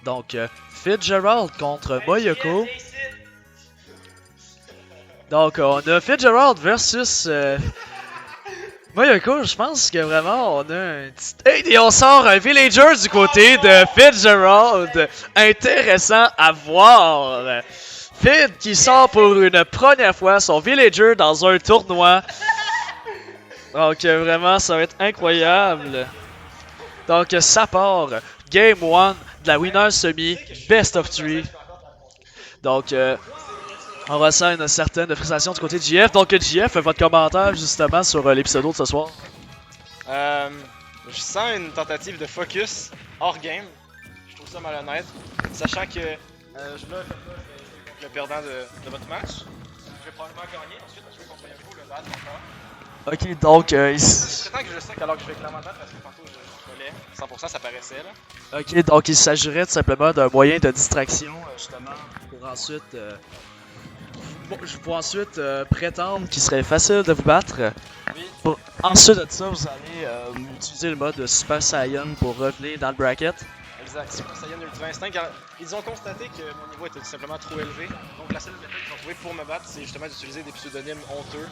Donc, Fitzgerald contre Moyoko. Donc, on a Fitzgerald versus Moyoko. Je pense que vraiment, on a un petit... Hey, et on sort un villager du côté de Fitzgerald. Intéressant à voir. Fid qui sort pour une première fois son villager dans un tournoi. Donc, vraiment, ça va être incroyable. Donc, ça part. Game 1 de la Winner Semi, Best of 3. Donc, on ressent une certaine frustration du côté de JF. Donc, JF, votre commentaire justement sur l'épisode de ce soir. Je sens une tentative de focus hors game. Je trouve ça malhonnête. Sachant que je vais contre le perdant de votre match. Je vais probablement gagner. Ensuite, je vais contre Yoko le battre encore. Ok, donc. C'est temps que je le sais alors que je vais clairement battre parce que tantôt je volais. 100% ça paraissait là. Ok, donc il s'agirait tout simplement d'un moyen de distraction, justement, pour ensuite prétendre qu'il serait facile de vous battre. Oui. Ensuite de ça, vous allez utiliser le mode Super Saiyan pour revenir dans le bracket. Exact, Super Saiyan Ultra Instinct. Car ils ont constaté que mon niveau était tout simplement trop élevé. Donc la seule méthode qu'ils ont trouvée pour me battre, c'est justement d'utiliser des pseudonymes honteux.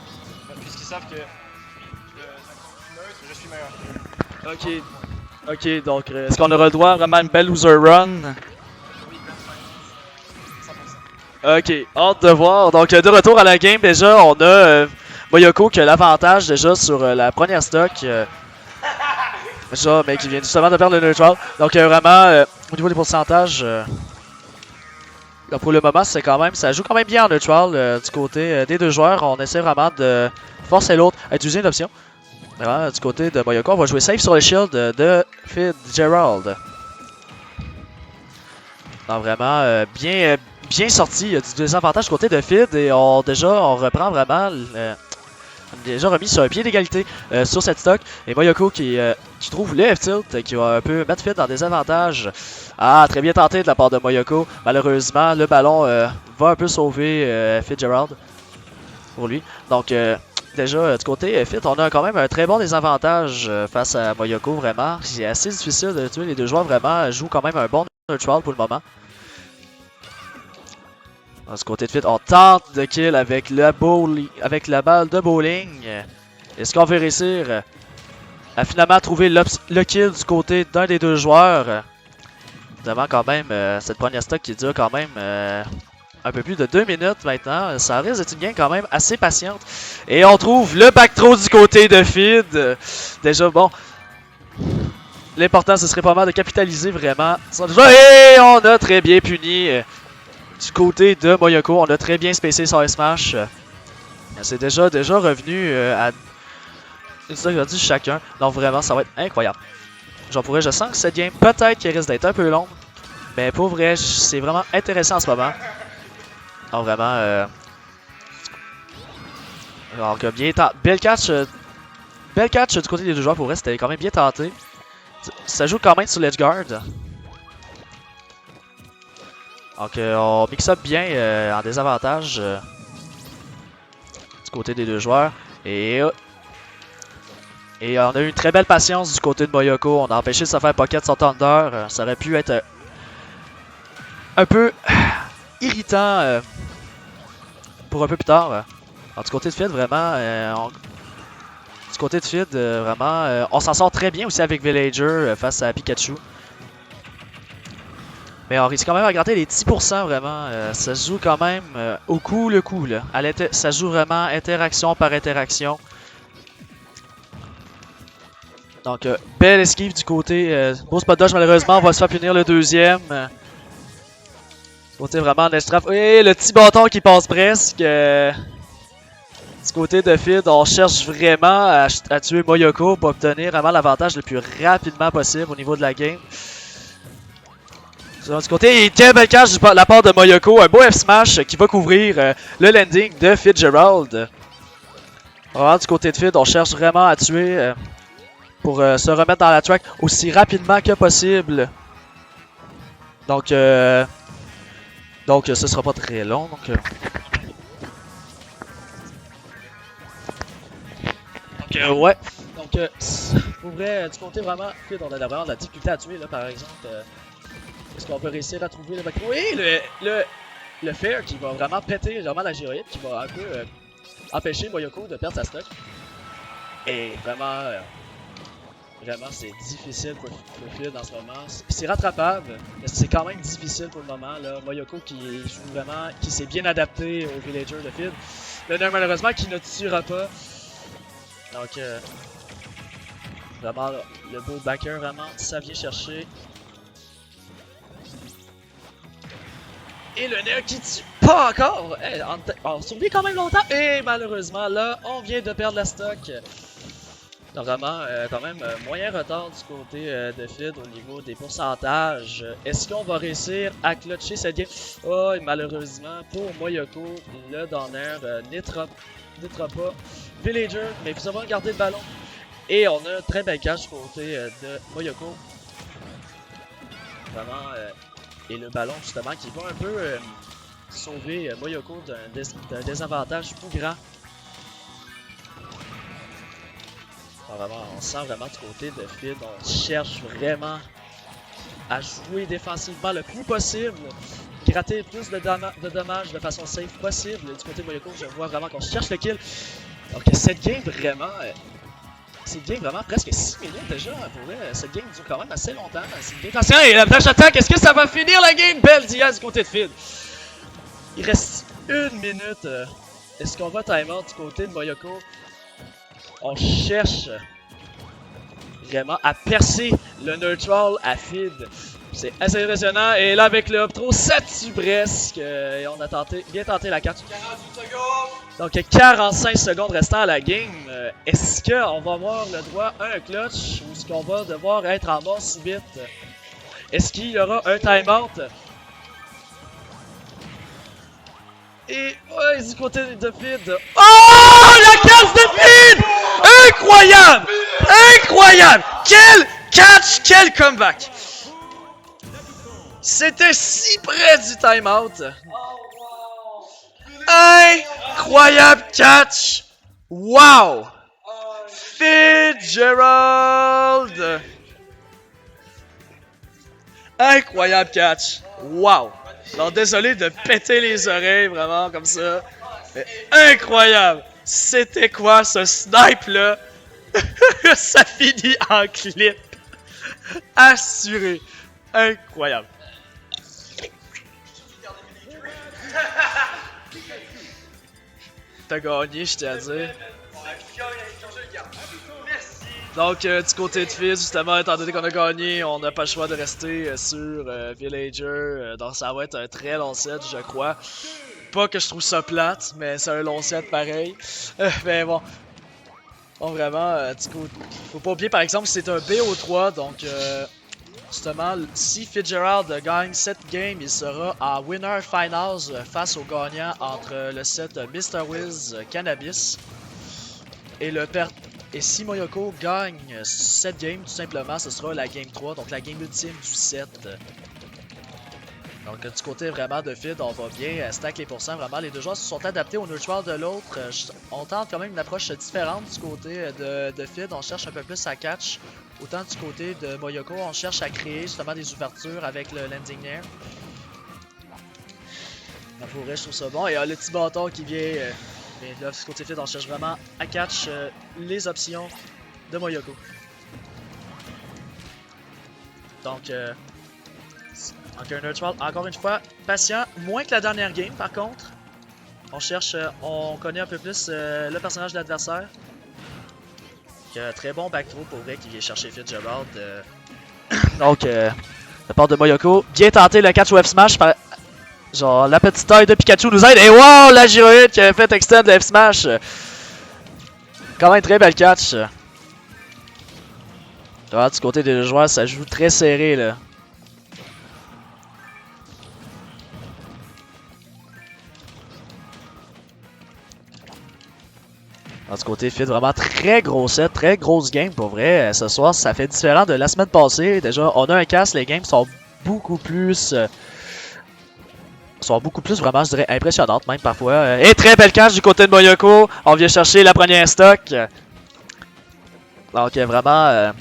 Puisqu'ils savent que je suis meilleur. Ok. Ok, donc est-ce qu'on aura le droit à vraiment une belle loser run? Oui, 100%. Ok, hâte de voir. Donc de retour à la game, déjà, on a Moyoko qui a l'avantage déjà sur la première stock. Déjà, mais qui vient justement de perdre le neutral. Donc vraiment, au niveau des pourcentages, pour le moment, c'est quand même, ça joue quand même bien en neutral du côté des deux joueurs. On essaie vraiment de forcer l'autre à utiliser une option. Vraiment, du côté de Moyoko, on va jouer safe sur le shield de Fitzgerald. Donc vraiment, bien sorti. Il y a du désavantage du côté de Fid et on reprend vraiment déjà remis sur un pied d'égalité sur cette stock. Et Moyoko qui trouve le F-tilt qui va un peu mettre Fid dans des avantages. Ah, très bien tenté de la part de Moyoko. Malheureusement, le ballon va un peu sauver Fitzgerald pour lui. Donc, déjà, du côté Fit, on a quand même un très bon désavantage face à Moyoko, vraiment. C'est assez difficile de tuer les deux joueurs, vraiment. Jouent quand même un bon neutral pour le moment. Du côté de Fit, on tente de kill avec la balle de bowling. Est-ce qu'on va réussir à finalement trouver le kill du côté d'un des deux joueurs? Évidemment, quand même, cette première stock qui dure quand même un peu plus de 2 minutes maintenant. Ça risque d'être une game quand même assez patiente. Et on trouve le back throw du côté de Fid. Déjà, bon. L'important, ce serait pas mal de capitaliser vraiment. Et on a très bien puni du côté de Moyoko. On a très bien spacé son smash. C'est déjà revenu à une seconde chacun. Donc vraiment, ça va être incroyable. Je sens que cette game peut-être qui risque d'être un peu longue. Mais pour vrai, c'est vraiment intéressant en ce moment. Donc vraiment, alors que bel catch du côté des deux joueurs. Pour vrai, c'était quand même bien tenté. Ça joue quand même sur l'edgeguard. Donc on mix up bien en désavantage du côté des deux joueurs. Et on a eu une très belle patience du côté de Moyoko. On a empêché de se faire pocket sur Thunder. Ça aurait pu être un peu irritant pour un peu plus tard. Alors, du côté de Fid, vraiment, on s'en sort très bien aussi avec Villager face à Pikachu. Mais on risque quand même à gratter les 10% vraiment. Ça se joue quand même au coup le coup. Là. Ça se joue vraiment interaction par interaction. Donc, belle esquive du côté. Beau spot dodge, malheureusement, on va se faire punir le deuxième. Du côté vraiment d'Estraf. Et le petit bâton qui passe presque. Du côté de Fid, on cherche vraiment à tuer Moyoko pour obtenir vraiment l'avantage le plus rapidement possible au niveau de la game. Du côté, très bel catch de la part de Moyoko. Un beau F-smash qui va couvrir le landing de Fitzgerald. Vraiment, du côté de Fid, on cherche vraiment à tuer pour se remettre dans la track aussi rapidement que possible. Donc, ce sera pas très long. Ouais. Donc, pour vrai, du côté vraiment, on a vraiment de la difficulté à tuer, là, par exemple. Est-ce qu'on va réussir à trouver le macro? Oui, le Fair qui va vraiment péter vraiment la gyroïde, qui va un peu empêcher Moyoko de perdre sa stock. Et vraiment, vraiment c'est difficile pour Fid en ce moment. C'est rattrapable, mais c'est quand même difficile pour le moment. Là. Moyoko qui joue vraiment, qui s'est bien adapté au villager de Fid. Le nain malheureusement qui ne tuera pas. Donc, vraiment, le beau backer, vraiment, ça vient chercher. Et le nain qui tue pas encore! Hey, on survit quand même longtemps. Et malheureusement, là, on vient de perdre la stock. Donc, vraiment, quand même, moyen retard du côté de Fid au niveau des pourcentages. Est-ce qu'on va réussir à clutcher cette game? Oh, et malheureusement, pour Moyoko, le donner n'étera pas Villager, mais vous avez gardé le ballon. Et on a un très bel catch du côté de Moyoko. Vraiment, et le ballon justement qui va un peu sauver Moyoko d'un désavantage plus grand. Vraiment, on sent vraiment du côté de Fid, on cherche vraiment à jouer défensivement le plus possible, gratter le plus de dommages de façon safe possible. Du côté de Moyoko, je vois vraiment qu'on cherche le kill. Donc cette game vraiment, presque 6 minutes déjà. Pour vrai, cette game dure quand même assez longtemps. Attention, et la flash attaque, est-ce que ça va finir la game? Belle Diaz du côté de Fid. Il reste 1 minute. Est-ce qu'on va timeout du côté de Moyoko? On cherche vraiment à percer le neutral à Fid. C'est assez impressionnant. Et là, avec le up throw, ça tue presque. Et on a bien tenté la catch. 48 secondes! Donc, 45 secondes restant à la game. Est-ce qu'on va avoir le droit à un clutch ou est-ce qu'on va devoir être en mort subite? Est-ce qu'il y aura un timeout? Et ouais, du côté de Fid. Oh! La catch de Fid! Incroyable! Incroyable! Quel catch! Quel comeback! C'était si près du timeout. Incroyable catch! Wow! Fitzgerald! Incroyable catch! Wow! Alors désolé de péter les oreilles vraiment comme ça. Mais incroyable! C'était quoi ce snipe là? Ça finit en clip. Assuré. Incroyable. T'as gagné, je tiens à dire. Donc, du côté de Fizz, justement, étant donné qu'on a gagné, on n'a pas le choix de rester sur Villager. Donc, ça va être un très long set, je crois. Pas que je trouve ça plate, mais c'est un long set pareil. Mais bon. Bon, vraiment, du coup, faut pas oublier, par exemple, c'est un BO3, donc, justement, si Fitzgerald gagne cette game, il sera en Winner Finals face au gagnant entre le set Mr. Wiz Cannabis et le Et si Moyoko gagne cette game, tout simplement, ce sera la game 3, donc la game ultime du set. Donc du côté vraiment de Fid, on va bien stack les pourcents. Vraiment, les deux joueurs se sont adaptés au neutral de l'autre. On tente quand même une approche différente du côté de Fid. On cherche un peu plus à catch. Autant du côté de Moyoko, on cherche à créer justement des ouvertures avec le landing air. Pour vrai, je trouve ça bon. Et le petit bâton qui vient... Mais là, du côté Fid, on cherche vraiment à catch les options de Moyoko. Donc, un neutral, encore une fois, patient. Moins que la dernière game, par contre. On cherche, on connaît un peu plus le personnage de l'adversaire. Très bon back throw pour vrai qui vient chercher Fitzgerald. Donc, de la part de Moyoko. Bien tenté le catch web smash par... Genre, la petite taille de Pikachu nous aide. Et wow, la gyroïde qui a fait extend le F-Smash. Quand même, très belle catch. Alors, du côté des joueurs, ça joue très serré, là. Alors, du côté Fid, vraiment très gros set, très grosse game pour vrai. Ce soir, ça fait différent de la semaine passée. Déjà, on a un casque, les games sont beaucoup plus... vraiment, je dirais, impressionnantes même parfois. Et très belle catch du côté de Moyoko. On vient chercher la première stock. Donc vraiment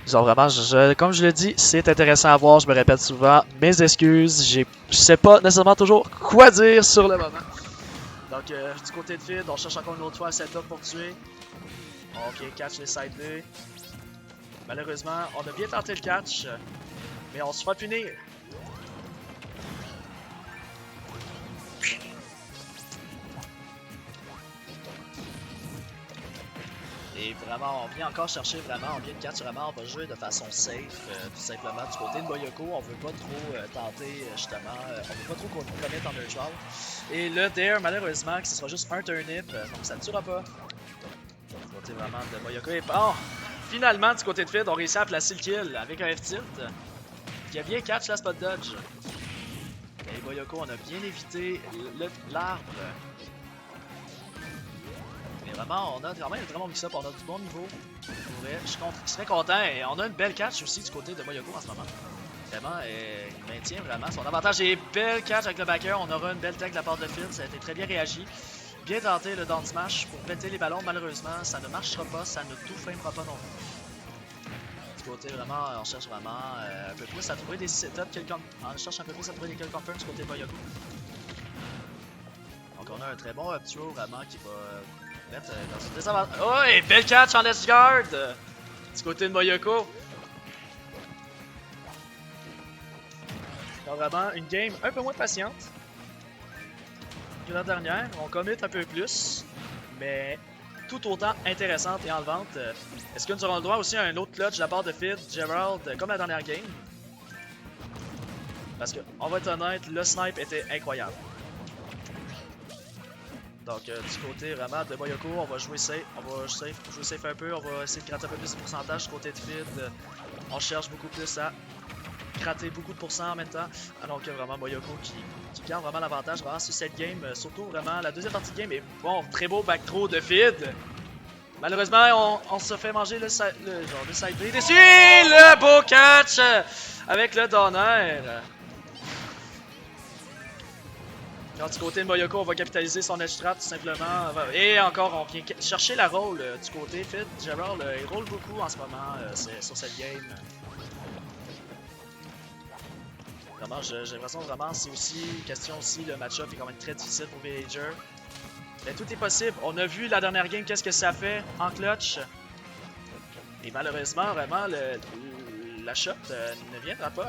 Ils ont vraiment, comme je le dis, c'est intéressant à voir, je me répète souvent, mes excuses, je sais pas nécessairement toujours quoi dire sur le moment. Donc, du côté de Fid, on cherche encore une autre fois un setup pour tuer. Ok, catch les side B. Malheureusement, on a bien tenté le catch, mais on se fera punir. Et vraiment, on vient encore chercher vraiment, on vient de catch vraiment, on va jouer de façon safe, tout simplement. Du côté de Moyoko, on veut pas trop tenter, justement, on veut pas trop qu'on nous commette en neutral. Et le Dare, malheureusement, que ce sera juste un turnip, donc ça ne tuera pas. Du côté vraiment de Moyoko. Et bon, finalement, du côté de Fid, on réussit à placer le kill avec un F-tilt, qui a bien catch la spot dodge. Et Moyoko, on a bien évité l'arbre. Mais vraiment, on a vraiment un très bon mix-up, on a du bon niveau. Je suis très content et on a une belle catch aussi du côté de Moyoko en ce moment. Vraiment, il maintient vraiment son avantage. Et belle catch avec le backer, on aura une belle tech de la part de Fid, ça a été très bien réagi. Bien tenté le down smash pour péter les ballons, malheureusement, ça ne marchera pas, ça ne tout flamera pas non plus. Du côté vraiment, on cherche vraiment un peu plus à trouver des setups, on cherche un peu plus à trouver des kill confirms du côté de Moyoko. Donc on a un très bon up throw vraiment qui va mettre dans une désavantage. Oh, et belle catch en edge guard du côté de Moyoko. Donc vraiment une game un peu moins patiente que la dernière. On commit un peu plus, mais tout autant intéressante et enlevante. Est-ce que nous aurons le droit aussi à un autre clutch de la part de Fid, Gerald, comme la dernière game? Parce que, on va être honnête, le snipe était incroyable. Donc, du côté vraiment de Moyoko, on va jouer safe, jouer safe un peu, on va essayer de gratter un peu plus de pourcentage. Du côté de Fid, on cherche beaucoup plus à gratter beaucoup de pourcents en même temps. Alors que vraiment Moyoko qui garde vraiment l'avantage vraiment sur cette game, surtout vraiment la deuxième partie de game. Et bon, très beau back throw de Fid. Malheureusement, on se fait manger le side B. Dessus, le beau catch avec le donner. Alors, du côté de Moyoko, on va capitaliser son edge trap tout simplement. Et encore, on vient chercher la roll du côté. Fid, Gerald, il roll beaucoup en ce moment sur cette game. Vraiment, j'ai l'impression vraiment, c'est aussi une question aussi, le match-up est quand même très difficile pour Villager. Mais tout est possible. On a vu la dernière game, qu'est-ce que ça fait en clutch. Et malheureusement, vraiment, la shot ne viendra pas.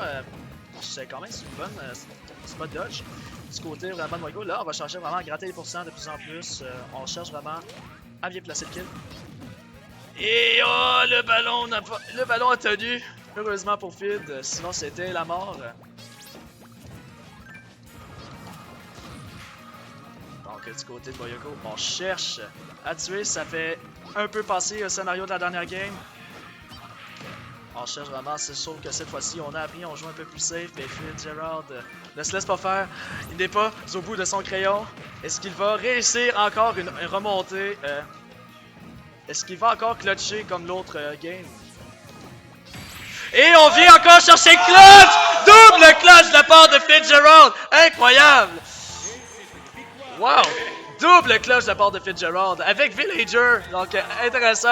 C'est quand même une bonne spot dodge. Du côté vraiment de Moyoko, là, on va chercher vraiment à gratter les pourcents de plus en plus. On cherche vraiment à bien placer le kill. Et oh, le ballon a tenu. Heureusement pour Fid, sinon c'était la mort. Donc du côté de Moyoko, on cherche à tuer. Ça fait un peu passer le scénario de la dernière game. On cherche vraiment, c'est sûr que cette fois-ci on a appris, on joue un peu plus safe. Mais Fid, Gerald ne se laisse pas faire. Il n'est pas au bout de son crayon. Est-ce qu'il va réussir encore une remontée? Est-ce qu'il va encore clutcher comme l'autre game? Et on vient encore chercher clutch! Double clutch de la part de Fitzgerald! Incroyable! Wow! Double clutch de la part de Fitzgerald avec Villager. Donc intéressant.